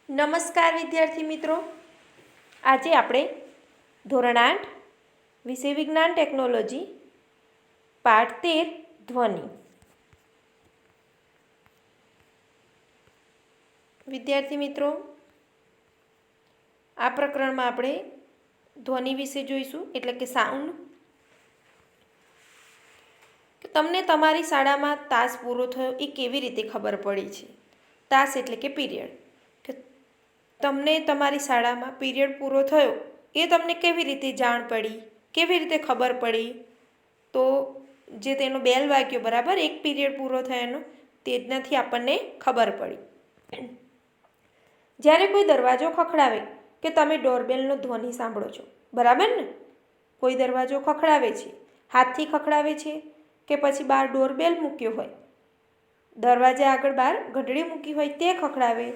નમસ્કાર વિદ્યાર્થી મિત્રો, આજે આપણે ધોરણ 8 વિષય વિજ્ઞાન ટેકનોલોજી પાઠ 13 ધ્વનિ. વિદ્યાર્થી મિત્રો, આ પ્રકરણમાં આપણે ધ્વનિ વિશે જોઈશું, એટલે કે સાઉન્ડ. તમને તમારી શાળામાં તાસ પૂરો થયો એ કેવી રીતે ખબર પડી છે? તાસ એટલે કે પીરિયડ. તમને તમારી શાળામાં પીરિયડ પૂરો થયો એ તમને કેવી રીતે જાણ પડી, કેવી રીતે ખબર પડી? તો જે તેનો બેલ વાગ્યો, બરાબર, એક પીરિયડ પૂરો થયાનો, તેનાથી આપણને ખબર પડી. જ્યારે કોઈ દરવાજો ખખડાવે કે તમે ડોરબેલનો ધ્વનિ સાંભળો છો, બરાબર ને? કોઈ દરવાજો ખખડાવે છે, હાથથી ખખડાવે છે કે પછી બહાર ડોરબેલ મૂક્યો હોય, દરવાજા આગળ બહાર ઘંટડી મૂકી હોય તે ખખડાવે,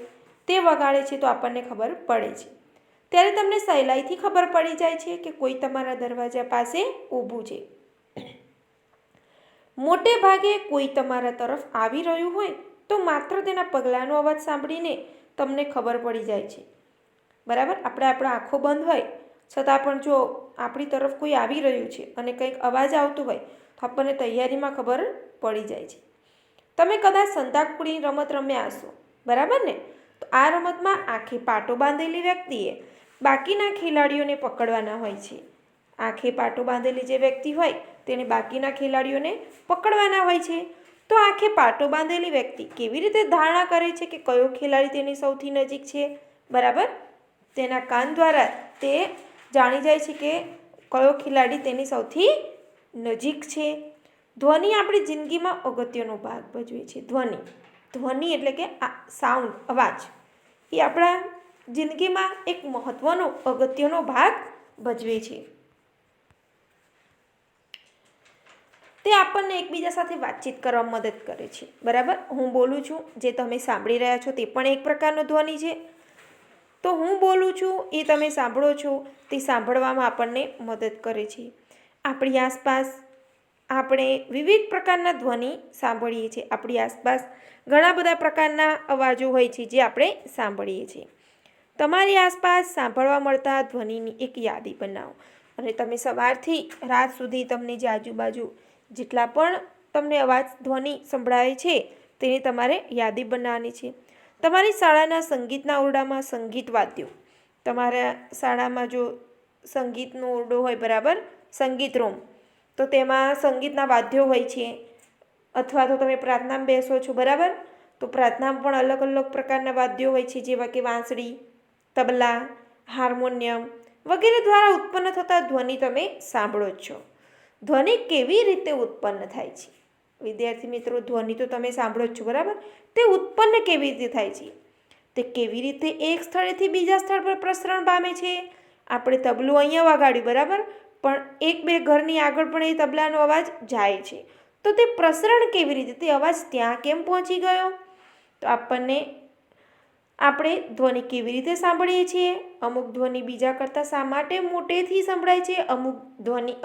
તે વગાડે છે, તો આપણને ખબર પડે છે. ત્યારે તમને સહેલાઈથી ખબર પડી જાય છે કે કોઈ તમારા દરવાજા પાસે ઊભું છે. મોટે ભાગે કોઈ તમારા તરફ આવી રહ્યું હોય તો માત્ર તેના પગલાંનો અવાજ સાંભળીને તમને ખબર પડી જાય છે, બરાબર. આપણા આંખો બંધ હોય છતાં પણ જો આપણી તરફ કોઈ આવી રહ્યું છે અને કંઈક અવાજ આવતો હોય તો આપણને તૈયારીમાં ખબર પડી જાય છે. તમે કદાચ સંતાકુકડીની રમત રમ્યા હશો, બરાબર ને? તો આ રમતમાં આંખે પાટો બાંધેલી વ્યક્તિએ બાકીના ખેલાડીઓને પકડવાના હોય છે. આંખે પાટો બાંધેલી જે વ્યક્તિ હોય તેને બાકીના ખેલાડીઓને પકડવાના હોય છે. તો આંખે પાટો બાંધેલી વ્યક્તિ કેવી રીતે ધારણા કરે છે કે કયો ખેલાડી તેની સૌથી નજીક છે? બરાબર, તેના કાન દ્વારા તે જાણી જાય છે કે કયો ખેલાડી તેની સૌથી નજીક છે. ધ્વનિ આપણી જિંદગીમાં અગત્યનો ભાગ ભજવે છે. ધ્વનિ એટલે કે સાઉન્ડ, અવાજ, એ આપણા જિંદગીમાં એક મહત્ત્વનો અગત્યનો ભાગ ભજવે છે. તે આપણને એકબીજા સાથે વાતચીત કરવામાં મદદ કરે છે, બરાબર. હું બોલું છું, જે તમે સાંભળી રહ્યા છો તે પણ એક પ્રકારનો ધ્વનિ છે. તો હું બોલું છું એ તમે સાંભળો છો, તે સાંભળવામાં આપણને મદદ કરે છે. આપણી આસપાસ આપણે વિવિધ પ્રકારના ધ્વનિ સાંભળીએ છીએ. આપણી આસપાસ ઘણા બધા પ્રકારના અવાજો હોય છે જે આપણે સાંભળીએ છીએ. તમારી આસપાસ સાંભળવા મળતા ધ્વનિની એક યાદી બનાવો અને તમે સવારથી રાત સુધી તમને જે આજુબાજુ જેટલા પણ તમને અવાજ ધ્વનિ સંભળાય છે તેની તમારે યાદી બનાવવાની છે. તમારી શાળાના સંગીતના ઓરડામાં સંગીત વાદ્યો, તમારા શાળામાં જો સંગીતનો ઓરડો હોય, બરાબર, સંગીત રૂમ, તો તેમાં સંગીતના વાદ્યો હોય છે. અથવા તો તમે પ્રાર્થનામાં બેસો છો, બરાબર, તો પ્રાર્થનામાં પણ અલગ અલગ પ્રકારના વાદ્યો હોય છે, જેવા કે વાંસળી, તબલા, હાર્મોનિયમ વગેરે દ્વારા ઉત્પન્ન થતા ધ્વનિ તમે સાંભળો જ છો. ધ્વનિ કેવી રીતે ઉત્પન્ન થાય છે? વિદ્યાર્થી મિત્રો, ધ્વનિ તો તમે સાંભળો જ છો, બરાબર. તે ઉત્પન્ન કેવી રીતે થાય છે? તે કેવી રીતે એક સ્થળેથી બીજા સ્થળ પર પ્રસરણ પામે છે? આપણે તબલું અહીંયા વગાડ્યું, બરાબર, પણ એક બે ઘરની આગળ પણ એ તબલાનો અવાજ જાય છે. તો તે પ્રસરણ કેવી રીતે, તે અવાજ ત્યાં કેમ પહોંચી ગયો? તો આપણે ધ્વનિ કેવી રીતે સાંભળીએ છીએ? અમુક ધ્વનિ બીજા કરતાં શા માટે મોટેથી સંભળાય છે?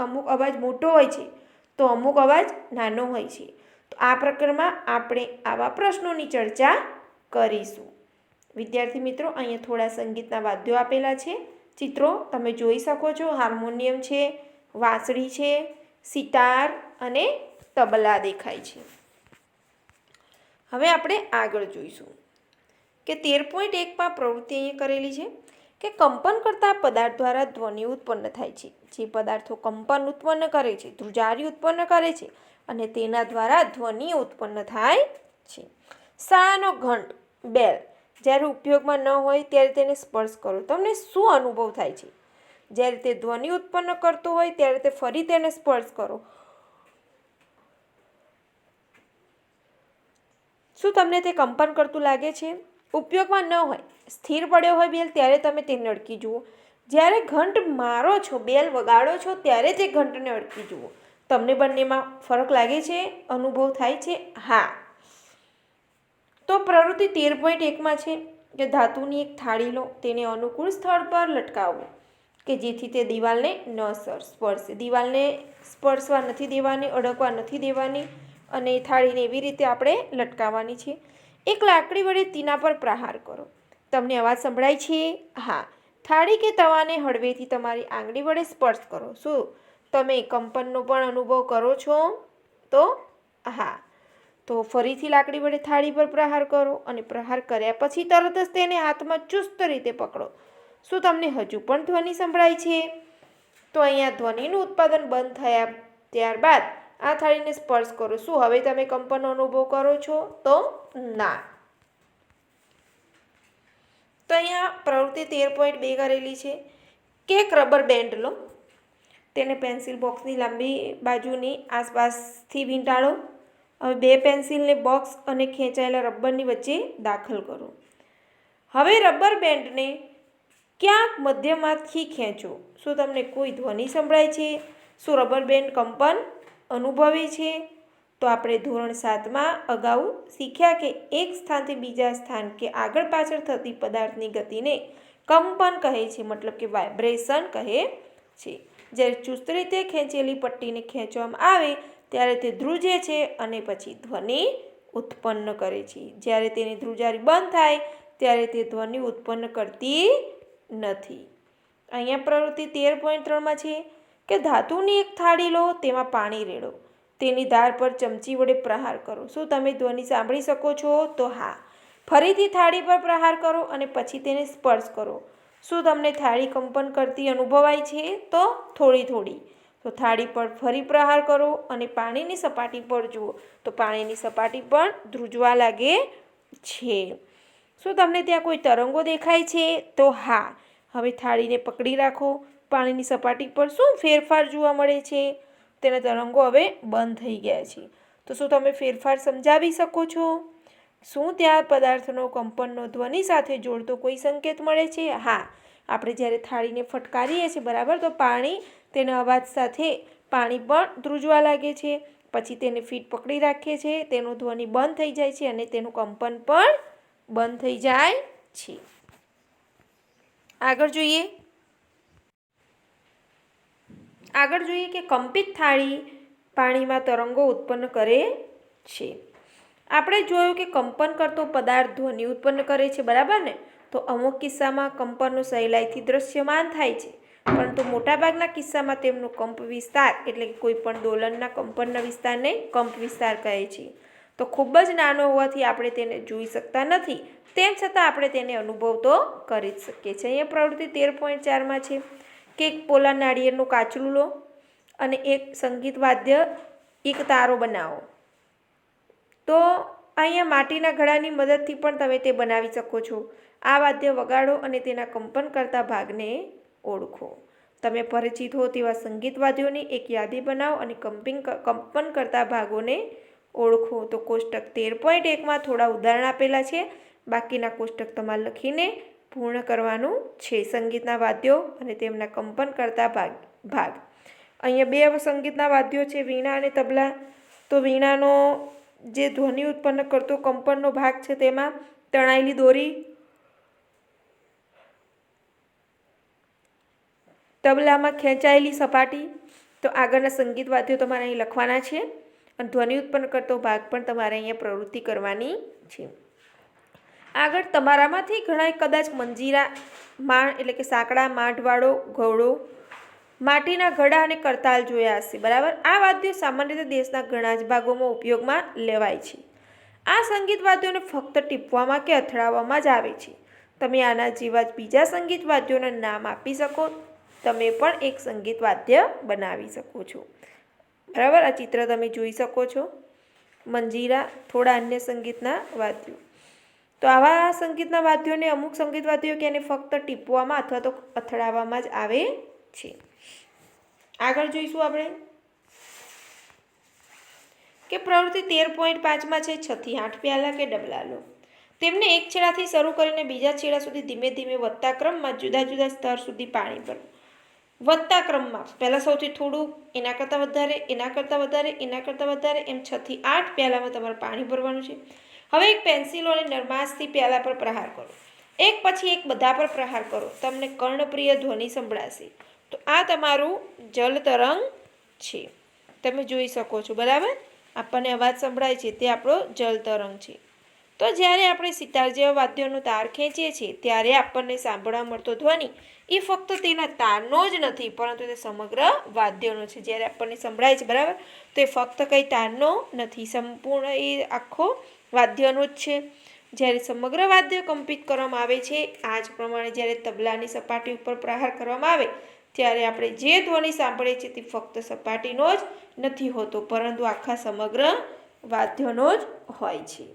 અમુક અવાજ મોટો હોય છે તો અમુક અવાજ નાનો હોય છે. તો આ પ્રકરણમાં આપણે આવા પ્રશ્નોની ચર્ચા કરીશું. વિદ્યાર્થી મિત્રો, અહીંયા થોડા સંગીતના વાદ્યો આપેલા છે, ચિત્રો તમે જોઈ શકો છો. હાર્મોનિયમ છે, વાંસળી છે, સિતાર અને તબલા દેખાય છે. હવે આપણે આગળ જોઈશું કે 13.1માં પ્રવૃત્તિ અહીંયા કરેલી છે કે કંપન કરતા પદાર્થ દ્વારા ધ્વનિ ઉત્પન્ન થાય છે. જે પદાર્થો કંપન ઉત્પન્ન કરે છે, ધ્રુજારી ઉત્પન્ન કરે છે અને તેના દ્વારા ધ્વનિ ઉત્પન્ન થાય છે. શાળાનો ઘંટ, બેલ, જ્યારે ઉપયોગમાં ન હોય ત્યારે તેને સ્પર્શ કરો, તમને શું અનુભવ થાય છે? જ્યારે તે ધ્વનિ ઉત્પન્ન કરતો હોય ત્યારે તે ફરી તેને સ્પર્શ કરો, શું તમને તે કંપન કરતું લાગે છે? ઉપયોગમાં ન હોય, સ્થિર પડ્યો હોય બેલ, ત્યારે તમે તેને અડકી જુઓ. જ્યારે ઘંટ મારો છો, બેલ વગાડો છો, ત્યારે તે ઘંટને અડકી જુઓ. તમને બંનેમાં ફરક લાગે છે? અનુભવ થાય છે? હા. તો પ્રવૃત્તિ 13.1માં છે કે ધાતુની એક થાળી લો, તેને અનુકૂળ સ્થળ પર લટકાવો કે જેથી તે દિવાલને ન સ્પર્શે. દિવાલને સ્પર્શવા નથી દેવાની, અડકવા નથી દેવાની અને થાળીને એવી રીતે આપણે લટકાવવાની છે. એક લાકડી વડે તેના પર પ્રહાર કરો. તમને અવાજ સંભળાય છે? હા. થાળી કે તવાને હળવેથી તમારી આંગળી વડે સ્પર્શ કરો. શું તમે કંપનનો પણ અનુભવ કરો છો? તો હા. તો ફરીથી લાકડી વડે થાળી પર પ્રહાર કરો અને પ્રહાર કર્યા પછી તરત જ તેને હાથમાં ચુસ્ત રીતે પકડો. શું તમને હજુ પણ ધ્વનિ સંભળાય છે? તો અહીંયા ધ્વનિનું ઉત્પાદન બંધ થયા ત્યારબાદ આ થાળીને સ્પર્શ કરો. શું હવે તમે કંપનનો અનુભવ કરો છો? તો ના. તો અહીંયા પ્રવૃત્તિ 13.2 કરેલી છે કે એક રબર બેન્ડ લો, તેને પેન્સિલ બોક્સની લાંબી બાજુની આસપાસથી વીંટાળો. હવે 2 પેન્સિલને બોક્સ અને ખેંચાયેલા રબરની વચ્ચે દાખલ કરો. હવે રબર બેન્ડને ક્યાંક મધ્યમાંથી ખેંચો. શું તમને કોઈ ધ્વનિ સંભળાય છે? શું રબર બેન્ડ કંપન અનુભવે છે? તો આપણે ધોરણ 7માં અગાઉ શીખ્યા કે એક સ્થાનથી બીજા સ્થાન કે આગળ પાછળ થતી પદાર્થની ગતિને કંપન કહે છે, મતલબ કે વાઇબ્રેશન કહે છે. જ્યારે ચુસ્ત રીતે ખેંચેલી પટ્ટીને ખેંચવામાં આવે ત્યારે તે ધ્રુજે છે અને પછી ધ્વનિ ઉત્પન્ન કરે છે. જ્યારે તેની ધ્રુજારી બંધ થાય ત્યારે તે ધ્વનિ ઉત્પન્ન કરતી નથી. અહીંયા પ્રવૃત્તિ 13.3માં છે કે ધાતુની એક થાળી લો, તેમાં પાણી રેડો, તેની ધાર પર ચમચી વડે પ્રહાર કરો. શું તમે ધ્વનિ સાંભળી શકો છો? તો હા. ફરીથી થાળી પર પ્રહાર કરો અને પછી તેને સ્પર્શ કરો. શું તમને થાળી કંપન કરતી અનુભવાય છે? તો થોડી થોડી. તો થાળી પર ફરી પ્રહાર કરો અને પાણીની સપાટી પર જુઓ તો પાણીની સપાટી પણ ધ્રુજવા લાગે છે. શું તમને ત્યાં કોઈ તરંગો દેખાય છે? તો હા. હવે થાળીને પકડી રાખો. પાણીની સપાટી પર શું ફેરફાર જોવા મળે છે? તેના તરંગો હવે બંધ થઈ ગયા છે. તો શું તમે ફેરફાર સમજાવી શકો છો? શું ત્યાં પદાર્થનો કંપનનો ધ્વનિ સાથે જોડતો કોઈ સંકેત મળે છે? હા. આપણે જ્યારે થાળીને ફટકારીએ છીએ, બરાબર, તો પાણી તેના અવાજ સાથે પાણી પણ ધ્રુજવા લાગે છે. પછી તેને ફીટ પકડી રાખીએ છીએ, તેનો ધ્વનિ બંધ થઈ જાય છે અને તેનું કંપન પણ બંધ થઈ જાય છે. આગળ જોઈએ કે કંપિત થાળી પાણીમાં તરંગો ઉત્પન્ન કરે છે. આપણે જોયું કે કંપન કરતો પદાર્થ ધ્વનિ ઉત્પન્ન કરે છે, બરાબર ને? તો અમુક કિસ્સામાં કંપનનો સહેલાઈથી દ્રશ્યમાન થાય છે, પરંતુ મોટાભાગના કિસ્સામાં તેમનો કંપ વિસ્તાર એટલે કે કોઈપણ દોલનના કંપનના વિસ્તારને કંપ વિસ્તાર કહે છે. તો ખૂબ જ નાનો હોવાથી આપણે તેને જોઈ શકતા નથી, તેમ છતાં આપણે તેને અનુભવ તો કરી જ શકીએ છીએ. અહીંયા પ્રવૃત્તિ 13.4માં છે કે એક પોલા નાળિયેરનું કાચલું લો અને એક સંગીત વાદ્ય એક તારો બનાવો. તો અહીંયા માટીના ઘડાની મદદથી પણ તમે તે બનાવી શકો છો. આ વાદ્ય વગાડો અને તેના કંપન કરતા ભાગને ઓળખો. તમે પરિચિત હો તેવા સંગીત વાદ્યોની એક યાદી બનાવો અને કંપન કરતા ભાગોને ઓળખો. તો કોષ્ટક 13.1માં થોડા ઉદાહરણ આપેલા છે, બાકીના કોષ્ટક તમારે લખીને પૂર્ણ કરવાનું છે. સંગીતના વાદ્યો અને તેમના કંપન કરતા ભાગ. અહીંયા 2 સંગીતના વાદ્યો છે, વીણા અને તબલા. તો વીણાનો જે ધ્વનિ ઉત્પન્ન કરતો કંપનનો ભાગ છે તેમાં તણાયેલી દોરી, તબલામાં ખેંચાયેલી સપાટી. તો આગળના સંગીત વાદ્યો તમારે અહીં લખવાના છે અને ધ્વનિ ઉત્પન્ન કરતો ભાગ પણ તમારે અહીંયા પ્રવૃત્તિ કરવાની છે. આગળ તમારામાંથી ઘણા કદાચ મંજીરા, માણ એટલે કે સાંકડા માઠવાળો ઘોડો, માટીના ઘડા અને કરતાલ જોયા હશે, બરાબર. આ વાદ્યો સામાન્ય રીતે દેશના ઘણા જ ભાગોમાં ઉપયોગમાં લેવાય છે. આ સંગીત વાદ્યોને ફક્ત ટીપવામાં કે અથડાવવામાં જ આવે છે. તમે આના જેવા જ બીજા સંગીત વાદ્યોના નામ આપી શકો. તમે પણ એક સંગીત વાદ્ય બનાવી શકો છો, બરાબર. આ ચિત્ર તમે જોઈ શકો છો. મંજીરા, થોડા અન્ય સંગીતના વાદ્યો. તો આવા સંગીતના વાદ્યોને અમુક સંગીત વાદ્યો કે એને ફક્ત ટીપવામાં અથવા તો અથડાવવામાં જ આવે છે. આગળ જોઈશું આપણે કે પ્રવૃત્તિ 13.5માં છે 6 થી 8 પ્યાલા કે ડબલા લો. તેમને એક છેડાથી શરૂ કરીને બીજા છેડા સુધી ધીમે ધીમે વધતા ક્રમમાં જુદા જુદા સ્તર સુધી પાણી ભરો. વધતા ક્રમમાં પહેલાં સૌથી થોડું, એના કરતાં વધારે, એના કરતાં વધારે, એના કરતાં વધારે, એમ 6 થી 8 પ્યાલામાં તમારે પાણી ભરવાનું છે. હવે એક પેન્સિલો અને નરમાશથી પ્યાલા પર પ્રહાર કરો. એક પછી એક બધા પર પ્રહાર કરો. તમને કર્ણપ્રિય ધ્વનિ સંભળાશે. તો આ તમારું જલ તરંગ છે, તમે જોઈ શકો છો, બરાબર. આપણને અવાજ સંભળાય છે તે આપણો જલ તરંગ છે. તો જ્યારે આપણે સિતાર જેવા વાદ્યોનો તાર ખેંચીએ છીએ ત્યારે આપણને સાંભળવા મળતો ધ્વનિ એ ફક્ત તેના તારનો જ નથી, પરંતુ તે સમગ્ર વાદ્યનો છે. જ્યારે આપણને સંભળાય છે, બરાબર, તો એ ફક્ત કંઈ તારનો નથી, સંપૂર્ણ એ આખો વાદ્યનો જ છે. જ્યારે સમગ્ર વાદ્ય કંપિત કરવામાં આવે છે, આ જ પ્રમાણે જ્યારે તબલાની સપાટી ઉપર પ્રહાર કરવામાં આવે ત્યારે આપણે જે ધ્વનિ સાંભળીએ છીએ તે ફક્ત સપાટીનો જ નથી હોતો, પરંતુ આખા સમગ્ર વાદ્યનો જ હોય છે.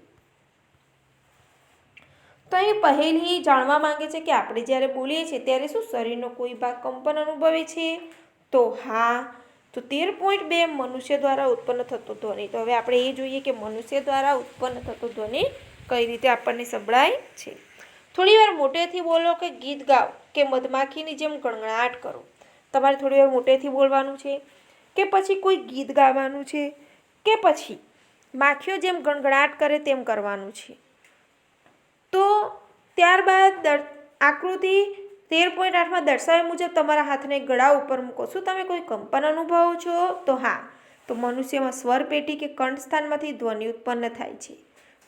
તો અહીં પહેલી જાણવા માંગે છે કે આપણે જ્યારે બોલીએ છીએ ત્યારે શું શરીરનો કોઈ ભાગ કંપન અનુભવે છે? તો હા. તો 13.2 મનુષ્ય દ્વારા ઉત્પન્ન થતો ધ્વનિ. તો હવે આપણે એ જોઈએ કે મનુષ્ય દ્વારા ઉત્પન્ન થતો ધ્વનિ કઈ રીતે આપણને સંભળાય છે. થોડીવાર મોટેથી બોલો કે ગીત ગાઓ કે મધમાખીની જેમ ગણગણાટ કરો. તમારે થોડીવાર મોટેથી બોલવાનું છે કે પછી કોઈ ગીત ગાવાનું છે કે પછી માખીઓ જેમ ગણગણાટ કરે તેમ કરવાનું છે. તો ત્યારબાદ આકૃતિ 13.8માં દર્શાવ્યા મુજબ તમારા હાથને ગળા ઉપર મૂકો. શું તમે કોઈ કંપન અનુભવો છો? તો હા. તો મનુષ્યમાં સ્વરપેટી કે કંઠસ્થાનમાંથી ધ્વનિ ઉત્પન્ન થાય છે.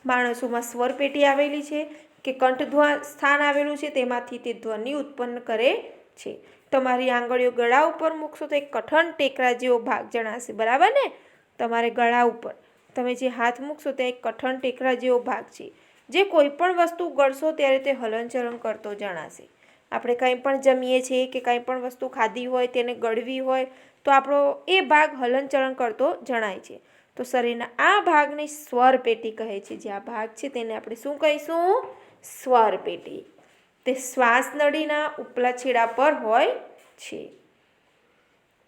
માણસોમાં સ્વરપેટી આવેલી છે કે કંઠ સ્થાન આવેલું છે, તેમાંથી તે ધ્વનિ ઉત્પન્ન કરે છે. તમારી આંગળીઓ ગળા ઉપર મૂકશો તો એક કઠણ ટેકરા જેવો ભાગ જણાશે, બરાબર ને? તમારે ગળા ઉપર તમે જે હાથ મૂકશો તે એક કઠણ ટેકરા જેવો ભાગ છે, જે કોઈ પણ વસ્તુ ગળશો ત્યારે તે હલનચલન કરતો જણાશે. આપણે કંઈ પણ જમીએ છીએ કે કંઈ પણ વસ્તુ ખાધી હોય તેને ગળવી હોય તો આપણો એ ભાગ હલનચલન કરતો જણાય છે. તો શરીરના આ ભાગને સ્વરપેટી કહે છે. જે આ ભાગ છે તેને આપણે શું કહીશું? સ્વરપેટી. તે શ્વાસ નળીના ઉપલા છેડા પર હોય છે.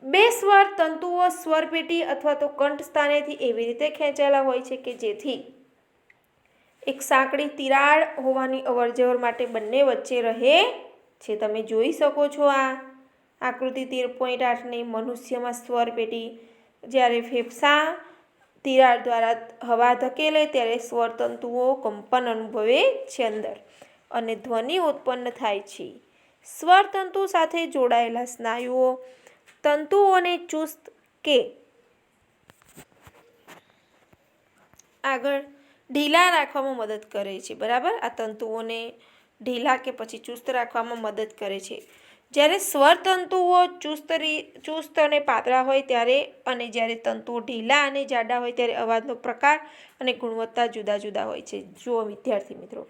બે સ્વર તંતુઓ સ્વરપેટી અથવા તો કંઠસ્થાનેથી એવી રીતે ખેંચાયેલા હોય છે કે જેથી એક સાંકડી તિરાડ હોવાની અવરજવર માટે બંને વચ્ચે રહે છે. તમે જોઈ શકો છો આ આકૃતિ 13.8ની મનુષ્યમાં સ્વરપેટી. જ્યારે ફેફસા તિરાડ દ્વારા હવા ધકેલે ત્યારે સ્વરતંતુઓ કંપન અનુભવે છે અંદર અને ધ્વનિ ઉત્પન્ન થાય છે. સ્વરતંતુ સાથે જોડાયેલા સ્નાયુઓ તંતુઓને ચુસ્ત કે આગળ ઢીલા રાખવામાં મદદ કરે છે, બરાબર? આ તંતુઓને ઢીલા કે પછી ચુસ્ત રાખવામાં મદદ કરે છે. જ્યારે સ્વરતંતુઓ ચુસ્ત અને પાતળા હોય ત્યારે અને જ્યારે તંતુઓ ઢીલા અને જાડા હોય ત્યારે અવાજનો પ્રકાર અને ગુણવત્તા જુદા જુદા હોય છે. જુઓ વિદ્યાર્થી મિત્રો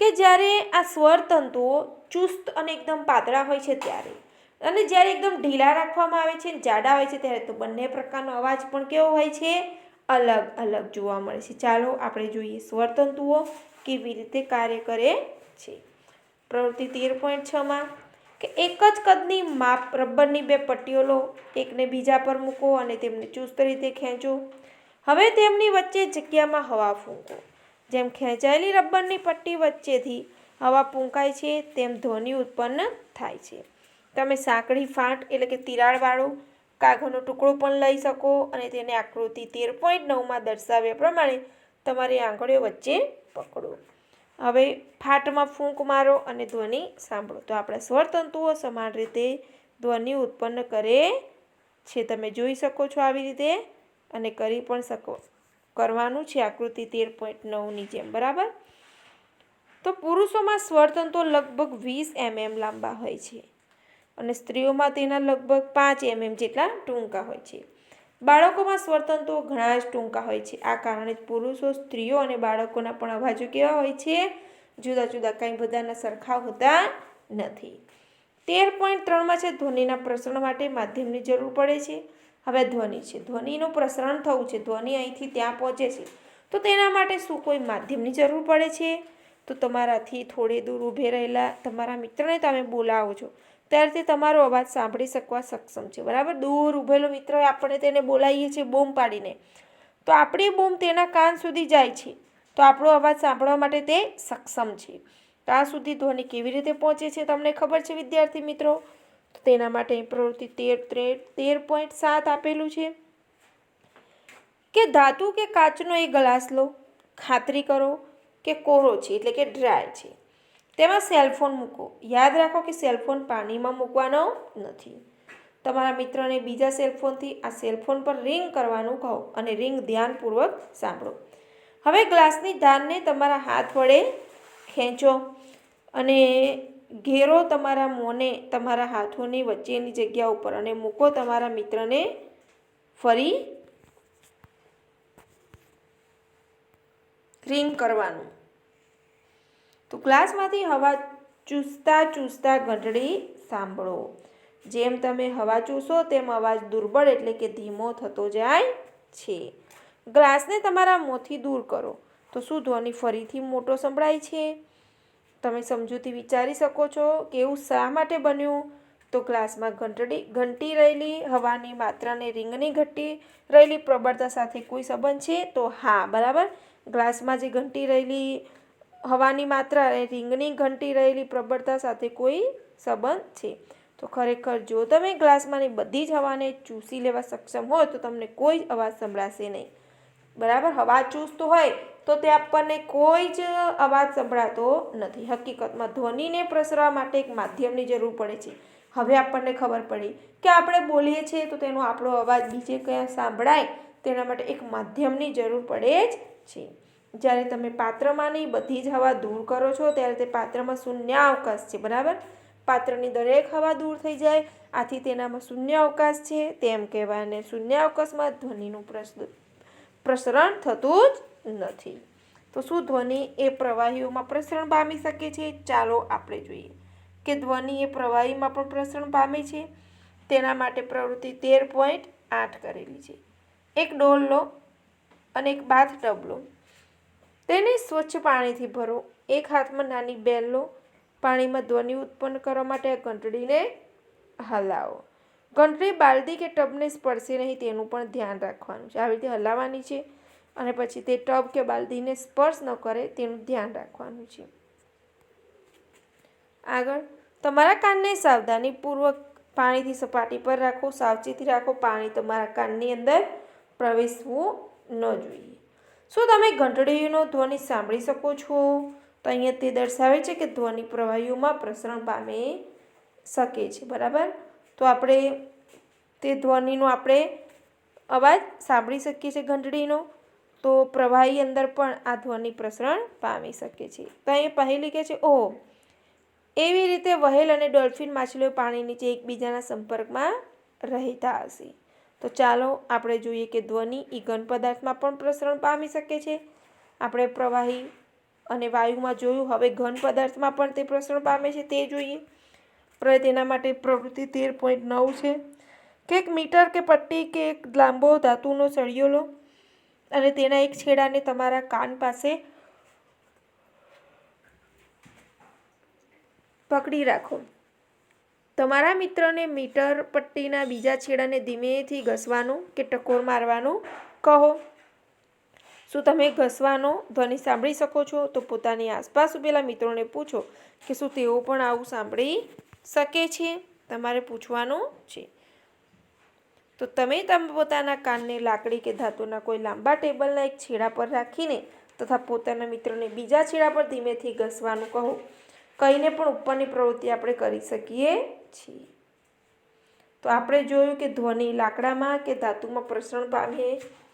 કે જ્યારે આ સ્વરતંતુઓ ચુસ્ત અને એકદમ પાતળા હોય છે ત્યારે અને જ્યારે એકદમ ઢીલા રાખવામાં આવે છે, જાડા હોય છે ત્યારે તો બંને પ્રકારનો અવાજ પણ કેવો હોય છે? અલગ અલગ જોવા મળે છે. ચાલો આપણે જોઈએ સ્વરતંતુઓ કેવી રીતે કાર્ય કરે છે. પ્રવૃત્તિ 13.6માં કે એક જ કદની માપ રબરની બે પટ્ટીઓ લો, એકને બીજા પર મૂકો અને તેમને ચુસ્ત રીતે ખેંચો. હવે તેમની વચ્ચે જગ્યામાં હવા ફૂંકો. જેમ ખેંચાયેલી રબરની પટ્ટી વચ્ચેથી હવા ફૂંકાય છે તેમ ધ્વનિ ઉત્પન્ન થાય છે. તમે સાંકડી ફાટ એટલે કે તિરાડવાળો કાગળનો ટુકડો પણ લઈ શકો અને તેને આકૃતિ 13.9માં દર્શાવ્યા પ્રમાણે તમારી આંગળીઓ વચ્ચે પકડો. હવે ફાટમાં ફૂંક મારો અને ધ્વનિ સાંભળો. તો આપણા સ્વરતંતુઓ સમાન રીતે ધ્વનિ ઉત્પન્ન કરે છે. તમે જોઈ શકો છો આવી રીતે અને કરી પણ શકો. કરવાનું છે આકૃતિ 13.9ની જેમ, બરાબર? તો પુરુષોમાં સ્વરતંતુઓ લગભગ 20 mm લાંબા હોય છે અને સ્ત્રીઓમાં તેના લગભગ 5 mm જેટલા ટૂંકા હોય છે. બાળકોમાં સ્વરતંતુઓ ઘણા જ ટૂંકા હોય છે. આ કારણે જ પુરુષો, સ્ત્રીઓ અને બાળકોના પણ અવાજો કેવા હોય છે? જુદા જુદા, કંઈ બધાના સરખા હોતા નથી. 13.3માં છે ધ્વનિના પ્રસરણ માટે માધ્યમની જરૂર પડે છે. હવે ધ્વનિ છે, ધ્વનિનું પ્રસરણ થવું છે, ધ્વનિ અહીંથી ત્યાં પહોંચે છે, તો તેના માટે શું કોઈ માધ્યમની જરૂર પડે છે? તો તમારાથી થોડે દૂર ઊભે રહેલા તમારા મિત્રને તમે બોલાવો છો ત્યારે તે તમારો અવાજ સાંભળી શકવા સક્ષમ છે, બરાબર? દૂર ઊભેલો મિત્ર આપણે તેને બોલાવીએ છીએ બૂમ પાડીને, તો આપણી બૂમ તેના કાન સુધી જાય છે, તો આપણો અવાજ સાંભળવા માટે તે સક્ષમ છે. ત્યાં સુધી ધ્વનિ કેવી રીતે પહોંચે છે તમને ખબર છે વિદ્યાર્થી મિત્રો? તો તેના માટે પ્રવૃત્તિ 13.7 આપેલું છે કે ધાતુ કે કાચનો એક ગ્લાસ લો, ખાતરી કરો કે કોરો છે એટલે કે ડ્રાય છે. તેમાં સેલફોન મૂકો. યાદ રાખો કે સેલફોન પાણીમાં મૂકવાનો નથી. તમારા મિત્રને બીજા સેલફોનથી આ સેલફોન પર રિંગ કરવાનું કહો અને રિંગ ધ્યાનપૂર્વક સાંભળો. હવે ગ્લાસની ધારને તમારા હાથ વડે ખેંચો અને ઘેરો તમારા મોંને તમારા હાથોની વચ્ચેની જગ્યા ઉપર અને મૂકો તમારા મિત્રને ફરી રિંગ કરવાનું. તો ગ્લાસમાંથી હવા ચૂસતા ચૂસતા ઘંટડી સાંભળો. જેમ તમે હવા ચૂસો તેમ અવાજ દુર્બળ એટલે કે ધીમો થતો જાય છે. ગ્લાસને તમારા મોંથી દૂર કરો તો શું ધ્વનિ ફરીથી મોટો સંભળાય છે? તમે સમજૂતી વિચારી શકો છો કે એવું શા માટે બન્યું? તો ગ્લાસમાં ઘંટી રહેલી હવાની માત્રાને રિંગની ઘટી રહેલી પ્રબળતા સાથે કોઈ સંબંધ છે? તો હા, બરાબર. ગ્લાસમાં જે ઘંટી રહેલી હવાની માત્રા અને રિંગની ઘંટી રહેલી પ્રબળતા સાથે કોઈ સંબંધ છે. તો ખરેખર જો તમે ગ્લાસમાંની બધી જ હવાને ચૂસી લેવા સક્ષમ હોય તો તમને કોઈ જ અવાજ સંભળાશે નહીં. બરાબર, હવા ચૂસતું હોય તો તે આપણને કોઈ જ અવાજ સંભળાતો નથી. હકીકતમાં ધ્વનિને પ્રસરવા માટે એક માધ્યમની જરૂર પડે છે. હવે આપણને ખબર પડી કે આપણે બોલીએ છીએ તો તેનો આપણો અવાજ બીજે ક્યાં સાંભળાય તેના માટે એક માધ્યમની જરૂર પડે જ છે. જ્યારે તમે પાત્રમાંની બધી જ હવા દૂર કરો છો ત્યારે તે પાત્રમાં શૂન્યાવકાશ છે. બરાબર, પાત્રની દરેક હવા દૂર થઈ જાય આથી તેનામાં શૂન્યાવકાશ છે તેમ કહેવાય અને શૂન્યાવકાશમાં ધ્વનિનું પ્રસરણ થતું જ નથી. તો શું ધ્વનિ એ પ્રવાહીઓમાં પ્રસરણ પામી શકે છે? ચાલો આપણે જોઈએ કે ધ્વનિ એ પ્રવાહીમાં પણ પ્રસરણ પામે છે. તેના માટે પ્રવૃત્તિ 13.8 કરેલી છે. એક ડોલ લો અને એક બાથટબ લો. તેને સ્વચ્છ પાણીથી ભરો. એક હાથમાં નાની બેલ લો. પાણીમાં ધ્વનિ ઉત્પન્ન કરવા માટે આ ઘંટડીને હલાવો. ઘંટડી બાલદી કે ટબને સ્પર્શે નહીં તેનું પણ ધ્યાન રાખવાનું છે. આવી રીતે હલાવવાની છે અને પછી તે ટબ કે બાલદીને સ્પર્શ ન કરે તેનું ધ્યાન રાખવાનું છે. આગળ, તમારા કાનને સાવધાનીપૂર્વક પાણીથી સપાટી પર રાખો. સાવચેતી રાખો, પાણી તમારા કાનની અંદર પ્રવેશવું ન જોઈએ. શું તમે ઘંટડીનો ધ્વનિ સાંભળી શકો છો? તો અહીંયા તે દર્શાવે છે કે ધ્વનિ પ્રવાહીઓમાં પ્રસરણ પામી શકે છે. બરાબર, તો આપણે તે ધ્વનિનો આપણે અવાજ સાંભળી શકીએ છીએ ઘંટડીનો. તો પ્રવાહી અંદર પણ આ ધ્વનિ પ્રસરણ પામી શકે છે. તો અહીંયા પહેલી કે છે ઓહ, એવી રીતે વહેલ અને ડોલ્ફિન માછલીઓ પાણી નીચે એકબીજાના સંપર્કમાં રહેતા હશે. તો ચાલો આપણે જોઈએ કે ધ્વનિ એ ઘન પદાર્થમાં પણ પ્રસરણ પામી શકે છે. આપણે પ્રવાહી અને વાયુમાં જોયું, હવે ઘન પદાર્થમાં પણ તે પ્રસરણ પામે છે તે જોઈએ. તેના માટે પ્રવૃત્તિ 13.9 છે કે એક મીટર કે પટ્ટી કે એક લાંબો ધાતુનો સળિયો લો અને તેના એક છેડાને તમારા કાન પાસે પકડી રાખો. તમારા મિત્રને મીટર પટ્ટીના બીજા છેડાને ધીમેથી ઘસવાનું કે ટકોર મારવાનું કહો. શું તમે ઘસવાનો ધ્વનિ સાંભળી શકો છો? તો પોતાની આસપાસ ઉભેલા મિત્રોને પૂછો કે શું તેઓ પણ આવું સાંભળી શકે છે? તમારે પૂછવાનું છે. તો તમે પોતાના કાનને લાકડી કે ધાતુના કોઈ લાંબા ટેબલના એક છેડા પર રાખીને તથા પોતાના મિત્રોને બીજા છેડા પર ધીમેથી ઘસવાનું કહો. કહીને પણ ઉપરની પ્રવૃત્તિ આપણે કરી શકીએ છીએ. તો આપણે જોયું કે ધ્વનિ લાકડામાં કે ધાતુમાં પ્રસરણ પામે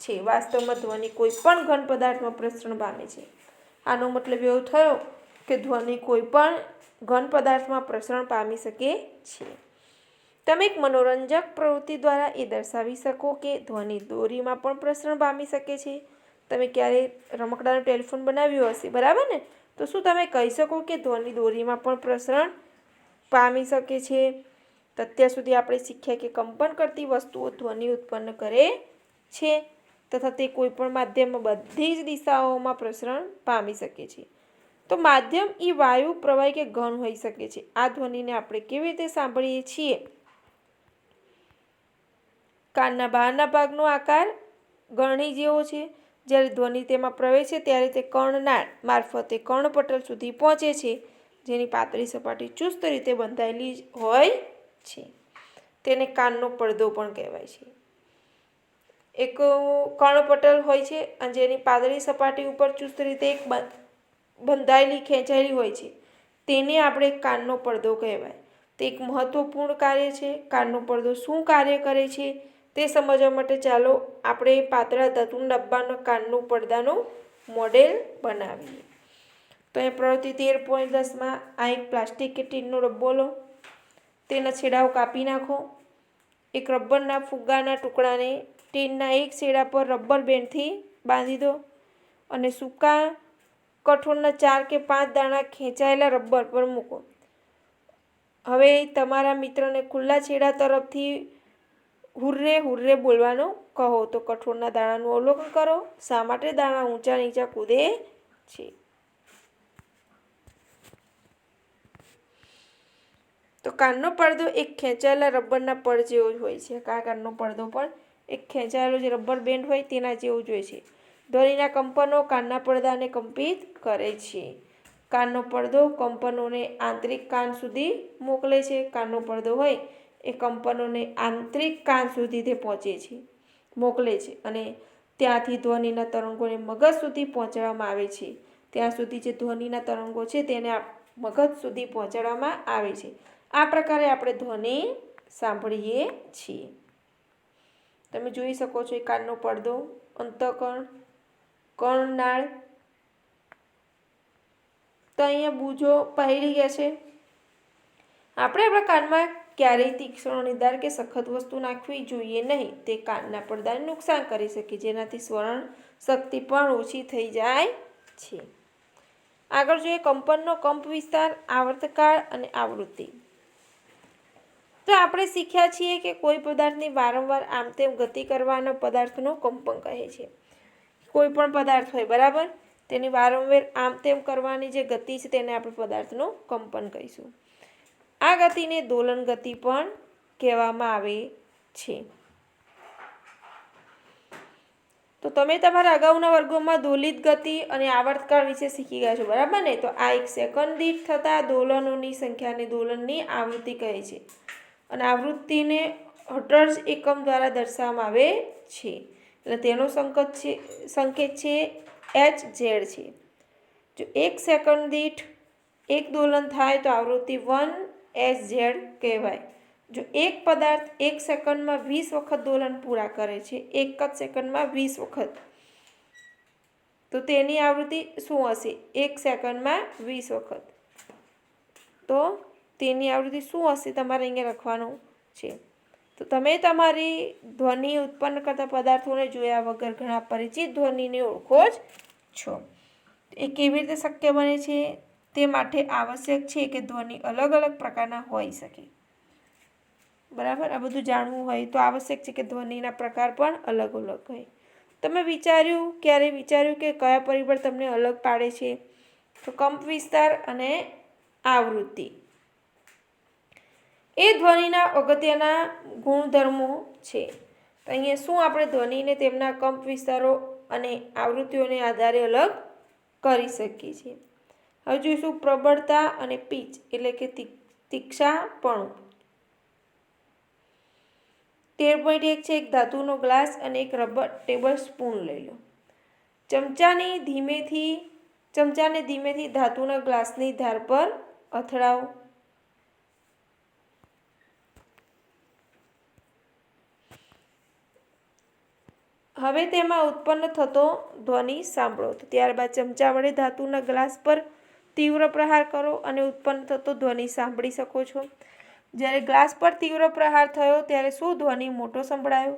છે. વાસ્તવમાં ધ્વનિ કોઈ પણ ઘન પદાર્થમાં પ્રસરણ પામે છે. આનો મતલબ એવો થયો કે ધ્વનિ કોઈ પણ ઘન પદાર્થમાં પ્રસરણ પામી શકે છે. તમે એક મનોરંજક પ્રવૃત્તિ દ્વારા એ દર્શાવી શકો કે ધ્વનિ દોરીમાં પણ પ્રસરણ પામી શકે છે. તમે ક્યારેય રમકડાનું ટેલિફોન બનાવ્યું હશે, બરાબર ને? તો શું તમે કહી શકો કે ધ્વનિ દોરીમાં પણ પ્રસરણ પામી શકે છે? તો અત્યાર સુધી આપણે શીખ્યા કે કંપન કરતી વસ્તુઓ ધ્વનિ ઉત્પન્ન કરે છે તથા તે કોઈપણ માધ્યમમાં બધી જ દિશાઓમાં પ્રસરણ પામી શકે છે. તો માધ્યમ એ વાયુ, પ્રવાહી કે ઘન હોઈ શકે છે. આ ધ્વનિને આપણે કેવી રીતે સાંભળીએ છીએ? કાનના બહારના ભાગનો આકાર ગળણી જેવો છે. જ્યારે ધ્વનિ તેમાં પ્રવેશે ત્યારે તે કર્ણનાળ મારફતે કર્ણપટલ સુધી પહોંચે છે, જેની પાતળી સપાટી ચુસ્ત રીતે બંધાયેલી હોય છે. તેને કાનનો પડદો પણ કહેવાય છે. એક કર્ણપટલ હોય છે અને જેની પાતળી સપાટી ઉપર ચુસ્ત રીતે એક બંધાયેલી ખેંચાયેલી હોય છે તેને આપણે કાનનો પડદો કહેવાય. તે એક મહત્વપૂર્ણ કાર્ય છે. કાનનો પડદો શું કાર્ય કરે છે તે સમજવા માટે ચાલો આપણે પાતળા ધાતુના ડબ્બાના કાનનો પડદાનો મોડેલ બનાવીએ. તો એ પ્રવૃત્તિ 13.10માં આ એક પ્લાસ્ટિક કે ટીનનો ડબ્બો લો, તેના છેડાઓ કાપી નાખો. એક રબરના ફુગ્ગાના ટુકડાને ટીનના એક છેડા પર રબર બેન્ડથી બાંધી દો અને સૂકા કઠોળના 4 કે 5 દાણા ખેંચાયેલા રબર પર મૂકો. હવે તમારા મિત્રને ખુલ્લા છેડા તરફથી હુર્રે હુર્રે બોલવાનું કહો. તો કઠોળના દાણાનું અવલોકન કરો. શા માટે દાણા ઊંચા નીચા કૂદે છે? તો કાનનો પડદો એક ખેંચાયેલા રબરના પડ જેવો જ હોય છે. કાનનો પડદો પણ એક ખેંચાયેલો જે રબર બેન્ડ હોય તેના જેવું જ હોય છે. ધ્વનિના કંપનો કાનના પડદાને કંપિત કરે છે. કાનનો પડદો કંપનોને આંતરિક કાન સુધી મોકલે છે. કાનનો પડદો હોય એ કંપનોને આંતરિક કાન સુધી તે પહોંચે છે, મોકલે છે અને ત્યાંથી ધ્વનિના તરંગોને મગજ સુધી પહોંચાડવામાં આવે છે. ત્યાં સુધી જે ધ્વનિના તરંગો છે તેને મગજ સુધી પહોંચાડવામાં આવે છે. આ પ્રકારે આપણે ધ્વનિ સાંભળીએ છીએ. તમે જોઈ શકો છો એ કાનનો પડદો, અંતઃકર્ણ, કર્ણનાળ. તો અહીંયા બૂજો પહેરી ગયા છે. આપણે આપણા કાનમાં ક્યારેય તીક્ષ્ણ, નિદાર કે સખત વસ્તુ નાખવી જોઈએ નહીં. તે કાનના પડદાને નુકસાન કરી શકે, જેનાથી શ્રવણ શક્તિ પણ ઓછી થઈ જાય છે. આગળ જોઈએ કંપનનો કંપ વિસ્તાર, આવર્તકાળ અને આવૃત્તિ. તો આપણે શીખ્યા છીએ કે કોઈ પદાર્થની વારંવાર આમ તેમ ગતિ કરવાના પદાર્થનો કંપન કહે છે. કોઈ પણ પદાર્થ હોય, બરાબર, તેની વારંવાર આમ તેમ કરવાની જે ગતિ છે તેને આપણે પદાર્થનું કંપન કહીશું. આ ગતિને દોલન ગતિ પણ કહેવામાં આવે છે. તો તમે તમારા અગાઉના વર્ગોમાં દોલિત ગતિ અને આવર્તકાળ વિશે શીખી ગયા છો, બરાબર ને? તો આ એક સેકન્ડ દીઠ થતા દોલનોની સંખ્યાને દોલનની આવૃત્તિ કહે છે અને આવૃત્તિને હર્ટ્ઝ એકમ દ્વારા દર્શાવવામાં આવે છે. એટલે તેનો સંકેત છે Hz છે. જો 1 સેકન્ડ દીઠ 1 દોલન થાય તો આવૃત્તિ 1 Hz કહેવાય. જો એક પદાર્થ 1 સેકન્ડમાં 20 વખત દોલન પૂરા કરે છે, એક જ સેકન્ડમાં 20 વખત, તો તેની આવૃત્તિ શું હશે? 1 સેકન્ડમાં 20 વખત. તો તેની આવૃત્તિ શું હશે તમારે અહીંયા લખવાનું છે. તો તમે તમારી ધ્વનિ ઉત્પન્ન કરતા પદાર્થોને જોયા વગર ઘણા પરિચિત ધ્વનિને ઓળખો જ છો. એ કેવી રીતે શક્ય બને છે? તે માટે આવશ્યક છે કે ધ્વનિ અલગ અલગ પ્રકારના હોઈ શકે, બરાબર. આ બધું જાણવું હોય તો આવશ્યક છે કે ધ્વનિના પ્રકાર પણ અલગ અલગ હોય. તમે ક્યારે વિચાર્યું કે કયા પરિબળ તમને અલગ પાડે છે? તો કંપ વિસ્તાર અને આવૃત્તિ એ ધ્વનિના અગત્યના ગુણધર્મો છે. તો અહીંયા શું આપણે ધ્વનિને તેમના કંપ વિસ્તારો અને આવૃત્તિઓને આધારે અલગ કરી શકીએ છીએ. હવે જોઈશું પ્રબળતા અને પીચ એટલે કે તીક્ષ્ણપણું. 13.1 છે એક ધાતુનો ગ્લાસ અને એક રબર ટેબલ સ્પૂન લઈ લો. ચમચાને ધીમેથી ધાતુના ગ્લાસની ધાર પર અથડાવો. હવે તેમાં ઉત્પન્ન થતો ધ્વનિ સાંભળો. તો ત્યારબાદ ચમચા વડે ધાતુના ગ્લાસ પર તીવ્ર પ્રહાર કરો અને ઉત્પન્ન થતો ધ્વનિ સાંભળી શકો છો. જ્યારે ગ્લાસ પર તીવ્ર પ્રહાર થયો ત્યારે શું ધ્વનિ મોટો સંભળાયો,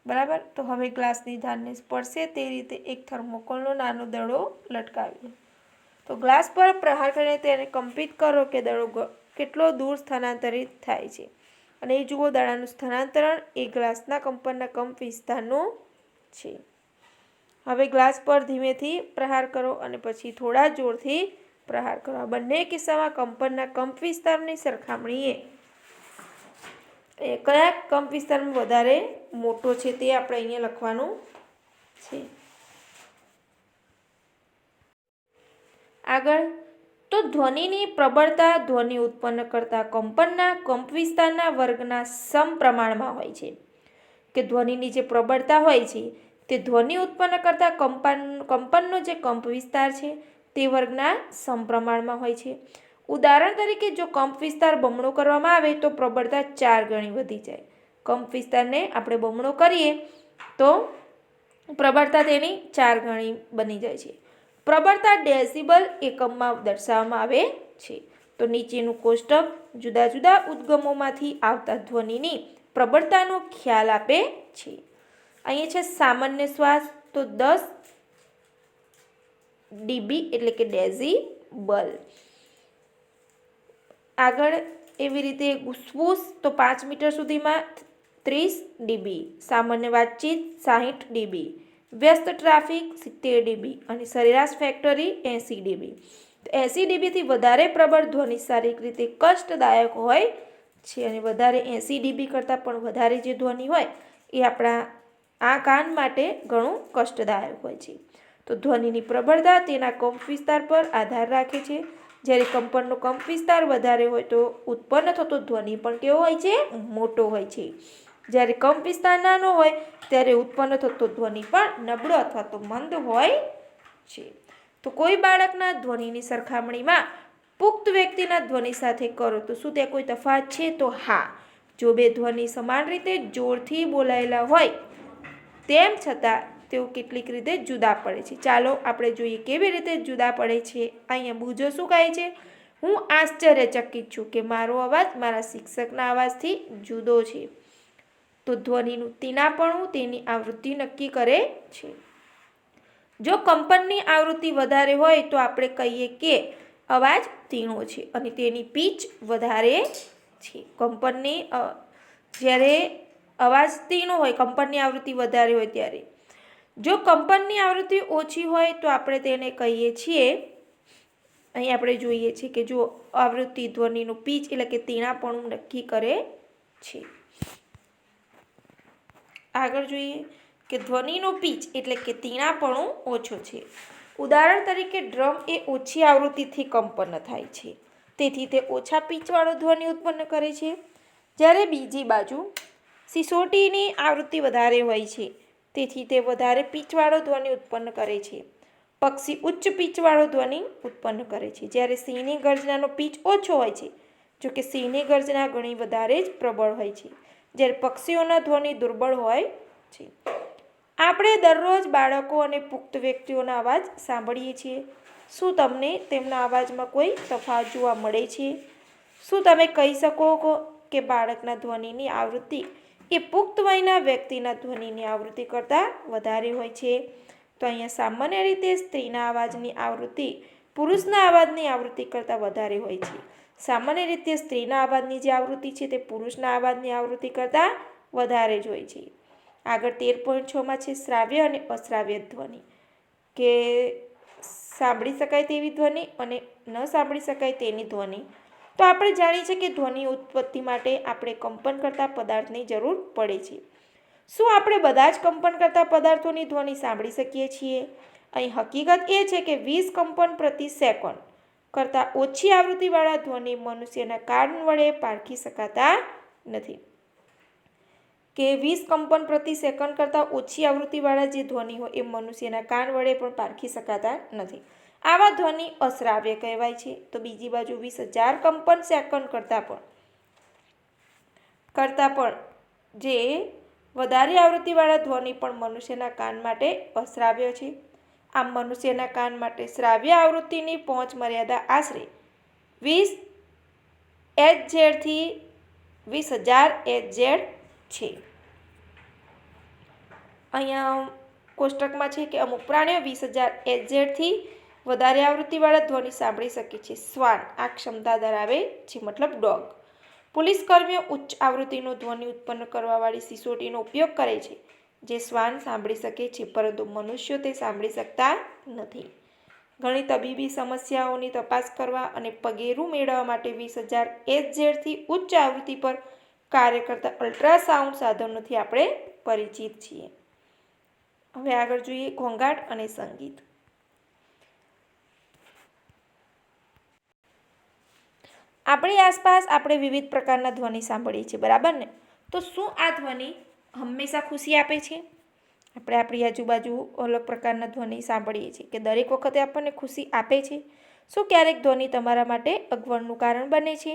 બરાબર. તો હવે ગ્લાસની ધારને સ્પર્શે તે રીતે એક થર્મોકોલનો નાનો દડો લટકાવ્યો. તો ગ્લાસ પર પ્રહાર કરીને તેને કંપિત કરો કે દડો કેટલો દૂર સ્થાનાંતરિત થાય છે. અને એ જુઓ, દડાનું સ્થાનાંતરણ એ ગ્લાસના કંપનના કંપ વિસ્તારનું છે. હવે ગ્લાસ પર ધીમેથી પ્રહાર કરો અને પછી થોડા જોરથી પ્રહાર કરો. આ બંને કિસ્સામાં કંપનના કંપ વિસ્તારની સરખામણીએ કયા કંપ વિસ્તારમાં વધારે મોટો છે તે આપણે અહીંયા લખવાનું છે. આગળ તો ધ્વનિની પ્રબળતા ધ્વનિ ઉત્પન્ન કરતા કંપનના કંપ વિસ્તારના વર્ગના સમપ્રમાણમાં હોય છે. કે ધ્વનિની જે પ્રબળતા હોય છે તે ધ્વનિ ઉત્પન્ન કરતા કંપનનો જે કંપ વિસ્તાર છે તે વર્ગના સમપ્રમાણમાં હોય છે. ઉદાહરણ તરીકે જો કંપ વિસ્તાર બમણો કરવામાં આવે તો પ્રબળતા 4 ગણી વધી જાય. કંપ વિસ્તારને આપણે બમણો કરીએ તો પ્રબળતા તેની 4 ગણી બની જાય છે. પ્રબળતા ડેસિબલ એકમમાં દર્શાવવામાં આવે છે. તો નીચેનું કોષ્ટક જુદા જુદા ઉદ્ગમોમાંથી આવતા ધ્વનિની પ્રબળતાનો ખ્યાલ આપે છે. અહીંયા છે સામાન્ય શ્વાસ, તો 10 ડીબી એટલે કે ડેસિબલ. આગળ એવી રીતે ફૂસ, તો 5 મીટર સુધીમાં 30 ડીબી, સામાન્ય વાતચીત 60 ડીબી, વ્યસ્ત ટ્રાફિક 70 ડીબી અને સરેરાશ ફેક્ટરી 80 ડીબી. 80 ડીબીથી વધારે પ્રબળ ધ્વનિ શારીરિક રીતે કષ્ટદાયક હોય છે અને વધારે 80 ડીબી કરતાં પણ વધારે જે ધ્વનિ હોય એ આપણા આ કાન માટે ઘણું કષ્ટદાયક હોય છે. તો ધ્વનિની પ્રબળતા તેના કંપ વિસ્તાર પર આધાર રાખે છે. જ્યારે કંપનનો કંપ વિસ્તાર વધારે હોય તો ઉત્પન્ન થતો ધ્વનિ પણ કેવો હોય છે? મોટો હોય છે. જ્યારે કંપ વિસ્તાર નાનો હોય ત્યારે ઉત્પન્ન થતો ધ્વનિ પણ નબળો અથવા તો મંદ હોય છે. તો કોઈ બાળકના ધ્વનિની સરખામણીમાં પુખ્ત વ્યક્તિના ધ્વનિ સાથે કરો તો શું ત્યાં કોઈ તફાવત છે? તો હા. જો બે ધ્વનિ સમાન રીતે જોરથી બોલાયેલા હોય તેમ છતાં તેઓ કેટલીક રીતે જુદા પડે છે. ચાલો આપણે જોઈએ કેવી રીતે જુદા પડે છે. અહીંયા બુજો શું કહે છે? હું આશ્ચર્યચકિત છું કે મારો અવાજ મારા શિક્ષકના અવાજથી જુદો છે. તો ધ્વનિનું તીણાપણું તેની આવૃત્તિ નક્કી કરે છે. જો કંપનની આવૃત્તિ વધારે હોય તો આપણે કહીએ કે અવાજ તીણો છે અને તેની પીચ વધારે છે. કંપનની જ્યારે અવાજ તીણો હોય, કંપનની આવૃત્તિ વધારે હોય ત્યારે. જો કંપનની આવૃત્તિ ઓછી હોય તો આપણે તેને કહીએ છીએ, અહીં આપણે જોઈએ છીએ કે જો આવૃત્તિ ધ્વનિનું પીચ એટલે કે તીણાપણું નક્કી કરે છે. આગળ જોઈએ કે ધ્વનિનો પીચ એટલે કે તીણાપણું ઓછો છે. ઉદાહરણ તરીકે ડ્રમ એ ઓછી આવૃત્તિથી કંપન થાય છે, તેથી તે ઓછા પીચવાળો ધ્વનિ ઉત્પન્ન કરે છે. જ્યારે બીજી બાજુ સિસોટીની આવૃત્તિ વધારે હોય છે, તેથી તે વધારે પીચવાળો ધ્વનિ ઉત્પન્ન કરે છે. પક્ષી ઉચ્ચ પીચવાળો ધ્વનિ ઉત્પન્ન કરે છે, જ્યારે સિંહની ગર્જનાનો પીચ ઓછો હોય છે. જોકે સિંહની ગર્જના ઘણી વધારે જ પ્રબળ હોય છે, જ્યારે પક્ષીઓના ધ્વનિ દુર્બળ હોય છે. આપણે દરરોજ બાળકો અને પુખ્ત વ્યક્તિઓના અવાજ સાંભળીએ છીએ. શું તમને તેમના અવાજમાં કોઈ તફાવત જોવા મળે છે? શું તમે કહી શકો કે બાળકના ધ્વનિની આવૃત્તિ એ પુખ્ત વયના વ્યક્તિના ધ્વનિની આવૃત્તિ કરતાં વધારે હોય છે? તો અહીંયા સામાન્ય રીતે સ્ત્રીના અવાજની આવૃત્તિ પુરુષના અવાજની આવૃત્તિ કરતાં વધારે હોય છે. સામાન્ય રીતે સ્ત્રીના અવાજની જે આવૃત્તિ છે તે પુરુષના અવાજની આવૃત્તિ કરતાં વધારે જ હોય છે. આગળ 13.6માં છે શ્રાવ્ય અને અશ્રાવ્ય ધ્વનિ, કે સાંભળી શકાય તેવી ધ્વનિ અને ન સાંભળી શકાય તેની ધ્વનિ. તો આપણે જાણીએ છીએ કે ધ્વનિ ઉત્પત્તિ માટે આપણે કંપન કરતા પદાર્થની જરૂર પડે છે. શું આપણે બધા જ કંપન કરતા પદાર્થોની ધ્વનિ સાંભળી શકીએ છીએ? અહીં હકીકત એ છે કે 20 કંપન પ્રતિ સેકન્ડ કરતાં ઓછી આવૃત્તિવાળા ધ્વનિ મનુષ્યના કાન વડે પારખી શકાતા નથી. કે 20 કંપન પ્રતિ સેકન્ડ કરતાં ઓછી આવૃત્તિવાળા જે ધ્વનિ હોય એ મનુષ્યના કાન વડે પણ પારખી શકાતા નથી. આવા ધ્વનિ અશ્રાવ્ય કહેવાય છે. તો બીજી બાજુ 20,000 કંપન સેકન્ડ કરતાં પણ જે વધારે આવૃત્તિવાળા ધ્વનિ પણ મનુષ્યના કાન માટે અશ્રાવ્ય છે. આમ મનુષ્યના કાન માટે શ્રાવ્ય આવૃત્તિની પહોંચ મર્યાદા આશરે 20 Hz થી 20,000 Hz છે. અહીંયા કોષ્ટકમાં છે કે અમુક પ્રાણીઓ 20,000 Hz થી વધારે આવૃત્તિવાળા ધ્વનિ સાંભળી શકે છે. શ્વાન આ ક્ષમતા ધરાવે છે, મતલબ ડોગ. પોલીસ કર્મીઓ ઉચ્ચ આવૃત્તિનો ધ્વનિ ઉત્પન્ન કરવાવાળી સિસોટીનો ઉપયોગ કરે છે, જે શ્વાન સાંભળી શકે છે, પરંતુ મનુષ્યો તે સાંભળી શકતા નથી. ઘણી તબીબી સમસ્યાઓની તપાસ કરવા અને પગેરું મેળવવા માટે 20,000 Hz થી ઉચ્ચ આવૃત્તિ પર કાર્ય કરતા અલ્ટ્રાસાઉન્ડ સાધનોથી આપણે પરિચિત છીએ. હવે આગળ જોઈએ ઘોંઘાટ અને સંગીત. આપણી આસપાસ આપણે વિવિધ પ્રકારના ધ્વનિ સાંભળીએ છીએ, બરાબર ને? તો શું આ ધ્વનિ હંમેશા ખુશી આપે છે? આપણે આપણી આજુબાજુ અલગ પ્રકારના ધ્વનિ સાંભળીએ છીએ કે દરેક વખતે આપણને ખુશી આપે છે? શું ક્યારેક ધ્વનિ તમારા માટે અગવડનું કારણ બને છે?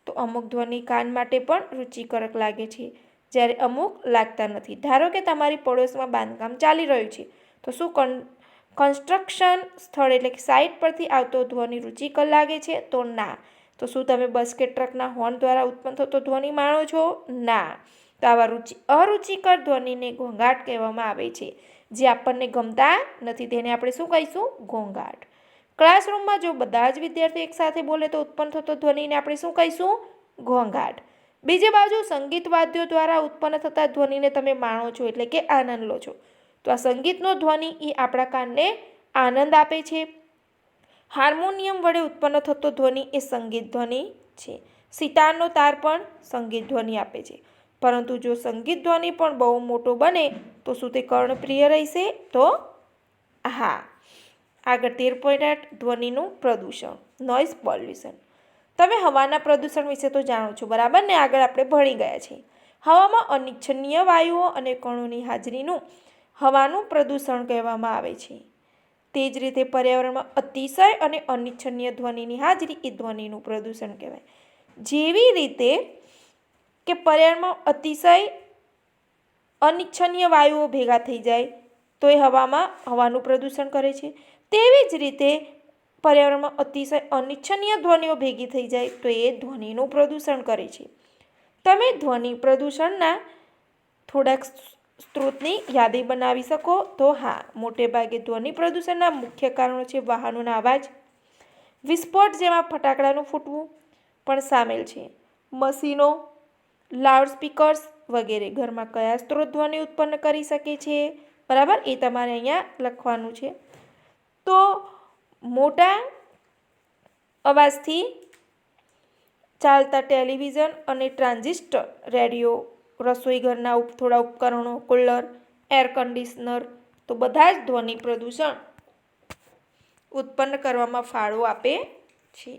તો અમુક ધ્વનિ કાન માટે પણ રુચિકરક લાગે છે, જ્યારે અમુક લાગતા નથી. ધારો કે તમારી પડોશમાં બાંધકામ ચાલી રહ્યું છે, તો શું કન્સ્ટ્રક્શન સ્થળ એટલે કે સાઇટ પરથી આવતો ધ્વનિ રુચિકર લાગે છે? તો ના. તો શું તમે બસ કે ટ્રકના હોર્ન દ્વારા ઉત્પન્ન થતો ધ્વનિ માણો છો? ના. તો આવા અરુચિકર ધ્વનિને ઘોંઘાટ કહેવામાં આવે છે, જે આપણને ગમતા નથી. તેને આપણે શું કહીશું? ઘોંઘાટ. ક્લાસરૂમમાં જો બધા જ વિદ્યાર્થીઓ એકસાથે બોલે તો ઉત્પન્ન થતો ધ્વનિને આપણે શું કહીશું? ઘોંઘાટ. બીજી બાજુ સંગીત વાદ્યો દ્વારા ઉત્પન્ન થતા ધ્વનિને તમે માણો છો એટલે કે આનંદ લો છો. તો આ સંગીતનો ધ્વનિ એ આપણા કાનને આનંદ આપે છે. હાર્મોનિયમ વડે ઉત્પન્ન થતો ધ્વનિ એ સંગીત ધ્વનિ છે. સિતારનો તાર પણ સંગીત ધ્વનિ આપે છે. પરંતુ જો સંગીત ધ્વનિ પણ બહુ મોટો બને તો શું તે કર્ણપ્રિય રહેશે? તો હા. આગળ 13.8 ધ્વનિનું પ્રદૂષણ, નોઇઝ પોલ્યુશન. તમે હવાના પ્રદૂષણ વિશે તો જાણો છો, બરાબર ને? આગળ આપણે ભણી ગયા છીએ. હવામાં અનિચ્છનીય વાયુઓ અને કણોની હાજરીનું હવાનું પ્રદૂષણ કહેવામાં આવે છે. તે જ રીતે પર્યાવરણમાં અતિશય અને અનિચ્છનીય ધ્વનિની હાજરી એ ધ્વનિનું પ્રદૂષણ કહેવાય. જેવી રીતે કે પર્યાવરણમાં અતિશય અનિચ્છનીય વાયુઓ ભેગા થઈ જાય તો એ હવાનું પ્રદૂષણ કરે છે. તેવી જ રીતે પર્યાવરણમાં અતિશય અનિચ્છનીય ધ્વનિઓ ભેગી થઈ જાય તો એ ધ્વનિનું પ્રદૂષણ કરે છે. તમે ધ્વનિ પ્રદૂષણના થોડાક સ્ત્રોતની યાદી બનાવી શકો? તો હા. મોટે ભાગે ધ્વનિ પ્રદૂષણના મુખ્ય કારણો છે વાહનોના અવાજ, વિસ્ફોટ જેમાં ફટાકડાનું ફૂટવું પણ સામેલ છે, મશીનો, લાઉડસ્પીકર્સ વગેરે. ઘરમાં કયા સ્ત્રોત ધ્વનિ ઉત્પન્ન કરી શકે છે? બરાબર, એ તમારે અહીંયા લખવાનું છે. તો મોટા અવાજથી ચાલતા ટેલિવિઝન અને ટ્રાન્ઝિસ્ટર, રેડિયો, રસોઈ ઘરના થોડા ઉપકરણો, કુલર, એર કન્ડિશનર, તો બધા જ ધ્વનિ પ્રદૂષણ ઉત્પન્ન કરવામાં ફાળો આપે છે.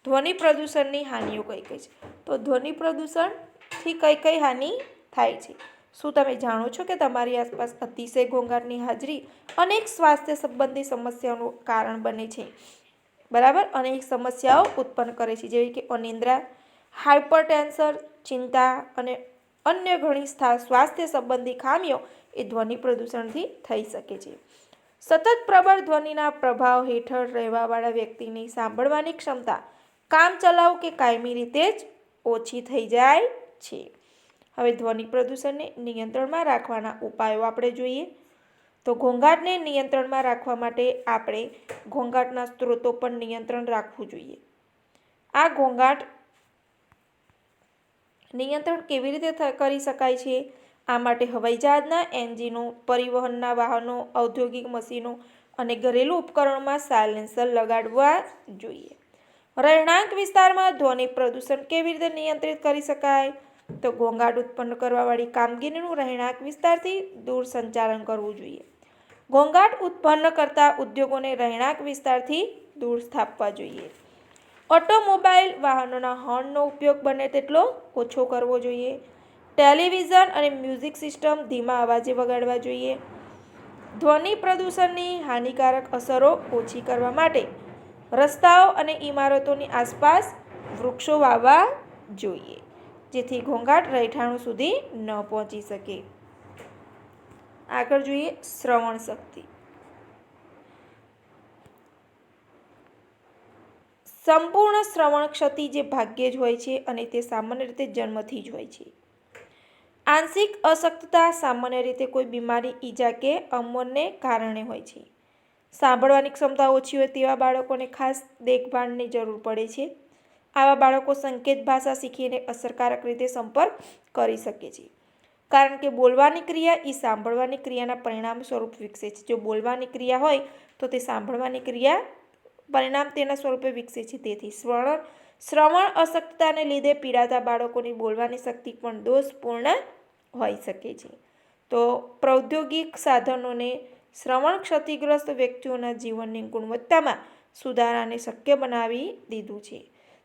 ધ્વનિ પ્રદૂષણની હાનિઓ કઈ કઈ છે? તો ધ્વનિ પ્રદૂષણથી કઈ કઈ હાનિ થાય છે? શું તમે જાણો છો કે તમારી આસપાસ અતિશય ઘોંઘાટની હાજરી અનેક સ્વાસ્થ્ય સંબંધી સમસ્યાઓનું કારણ બને છે? બરાબર, અનેક સમસ્યાઓ ઉત્પન્ન કરે છે, જેવી કે અનિદ્રા, હાઇપરટેન્શન, ચિંતા અને અન્ય ઘણી સ્વાસ્થ્ય સંબંધી ખામીઓ એ ધ્વનિ પ્રદૂષણથી થઈ શકે છે. સતત પ્રબળ ધ્વનિના પ્રભાવ હેઠળ રહેવાવાળા વ્યક્તિની સાંભળવાની ક્ષમતા કામચલાઉ કે કાયમી રીતે જ ઓછી થઈ જાય છે. હવે ધ્વનિ પ્રદૂષણને નિયંત્રણમાં રાખવાના ઉપાયો આપણે જોઈએ. તો ઘોંઘાટને નિયંત્રણમાં રાખવા માટે આપણે ઘોંઘાટના સ્ત્રોતો પર નિયંત્રણ રાખવું જોઈએ. આ ઘોંઘાટ નિયંત્રણ કેવી રીતે કરી શકાય છે? આ માટે હવાઈ જહાજના એન્જિનો, પરિવહનના વાહનો, ઔદ્યોગિક મશીનો અને ઘરેલું ઉપકરણોમાં સાયલેન્સર લગાડવા જોઈએ. રહેણાંક વિસ્તારમાં ધ્વનિ પ્રદૂષણ કેવી રીતે નિયંત્રિત કરી શકાય? તો ઘોંઘાટ ઉત્પન્ન કરવાવાળી કામગીરીનું રહેણાંક વિસ્તારથી દૂર સંચાલન કરવું જોઈએ. ઘોંઘાટ ઉત્પન્ન કરતા ઉદ્યોગોને રહેણાંક વિસ્તારથી દૂર સ્થાપવા જોઈએ. ઓટોમોબાઈલ વાહનોના હોર્નનો ઉપયોગ બને તેટલો ઓછો કરવો જોઈએ. ટેલિવિઝન અને મ્યુઝિક સિસ્ટમ ધીમા અવાજે વગાડવા જોઈએ. ધ્વનિ પ્રદૂષણની હાનિકારક અસરો ઓછી કરવા માટે રસ્તાઓ અને ઇમારતોની આસપાસ વૃક્ષો વાવવા જોઈએ, જેથી ઘોંઘાટ રહેઠાણો સુધી ન પહોંચી શકે. આગળ જોઈએ શ્રવણ શક્તિ. સંપૂર્ણ શ્રવણ ક્ષતિ જે ભાગ્યે જ હોય છે અને તે સામાન્ય રીતે જન્મથી જ હોય છે. આંશિક અશક્તતા સામાન્ય રીતે કોઈ બીમારી, ઈજા કે અમરને કારણે હોય છે. સાંભળવાની ક્ષમતા ઓછી હોય તેવા બાળકોને ખાસ દેખભાળની જરૂર પડે છે. આવા બાળકો સંકેત ભાષા શીખીને અસરકારક રીતે સંપર્ક કરી શકે છે, કારણ કે બોલવાની ક્રિયા એ સાંભળવાની ક્રિયાના પરિણામ સ્વરૂપ વિકસે છે. જો બોલવાની ક્રિયા હોય તો તે સાંભળવાની ક્રિયા પરિણામ તેના સ્વરૂપે વિકસે છે. તેથી શ્રવણ અશક્તતાને લીધે પીડાતા બાળકોની બોલવાની શક્તિ પણ દોષપૂર્ણ હોઈ શકે છે. તો પ્રૌદ્યોગિક સાધનોને શ્રવણ ક્ષતિગ્રસ્ત વ્યક્તિઓના જીવનની ગુણવત્તામાં સુધારાને શક્ય બનાવી દીધું છે.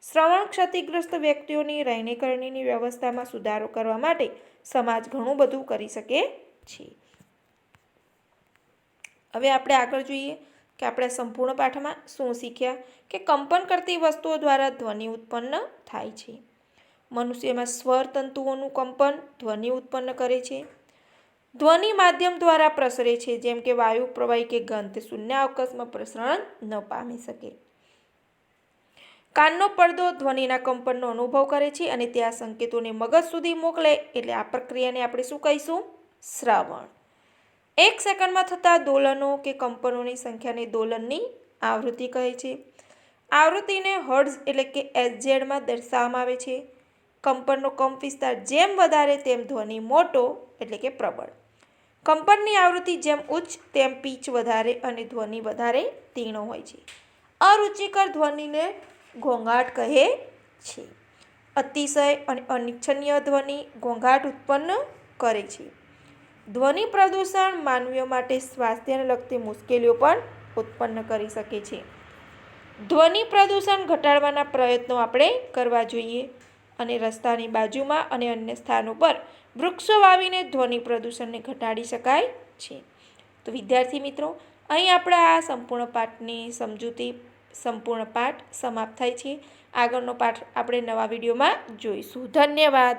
શ્રવણ ક્ષતિગ્રસ્ત વ્યક્તિઓની રહેણીકરણીની વ્યવસ્થામાં સુધારો કરવા માટે સમાજ ઘણું બધું કરી શકે છે. હવે આપણે આગળ જોઈએ કે આપણે સંપૂર્ણ પાઠમાં શું શીખ્યા કે કંપન કરતી વસ્તુઓ દ્વારા ધ્વનિ ઉત્પન્ન થાય છે. મનુષ્યમાં સ્વર તંતુઓનું કંપન ધ્વનિ ઉત્પન્ન કરે છે. ધ્વનિ માધ્યમ દ્વારા પ્રસરે છે, જેમ કે વાયુ પ્રવાહી કે ગંધ, તે શૂન્યાવકાશમાં પ્રસરણ ન પામી શકે. કાનનો પડદો ધ્વનિના કંપનનો અનુભવ કરે છે અને તે આ સંકેતોને મગજ સુધી મોકલે એટલે આ પ્રક્રિયાને આપણે શું કહીશું? શ્રવણ. 1 સેકન્ડમાં થતા દોલનો કે કંપનોની સંખ્યાને દોલનની આવૃત્તિ કહે છે. આવૃત્તિને હર્ટ્ઝ એટલે કે એચઝેડમાં દર્શાવવામાં આવે છે. કંપનનો કંપ વિસ્તાર જેમ વધારે તેમ ધ્વનિ મોટો એટલે કે પ્રબળ. કંપનની આવૃત્તિ જેમ ઉચ્ચ તેમ પીચ વધારે અને ધ્વનિ વધારે તીક્ષ્ણ હોય છે. અરુચિકર ધ્વનિને ઘોંઘાટ કહે છે. અતિશય અને અનિચ્છનીય ધ્વનિ ઘોંઘાટ ઉત્પન્ન કરે છે. ધ્વનિ પ્રદૂષણ માનવીઓ માટે સ્વાસ્થ્યને લગતી મુશ્કેલીઓ પણ ઉત્પન્ન કરી શકે છે. ધ્વનિ પ્રદૂષણ ઘટાડવાના પ્રયત્નો આપણે કરવા જોઈએ અને રસ્તાની બાજુમાં અને અન્ય સ્થાનો પર વૃક્ષો વાવીને ધ્વનિ પ્રદૂષણને ઘટાડી શકાય છે. તો વિદ્યાર્થી મિત્રો, અહીં આપણા આ સંપૂર્ણ પાઠની સમજૂતી સંપૂર્ણ પાઠ સમાપ્ત થાય છે. આગળનો પાઠ આપણે નવા વિડીયોમાં જોઈશું. ધન્યવાદ.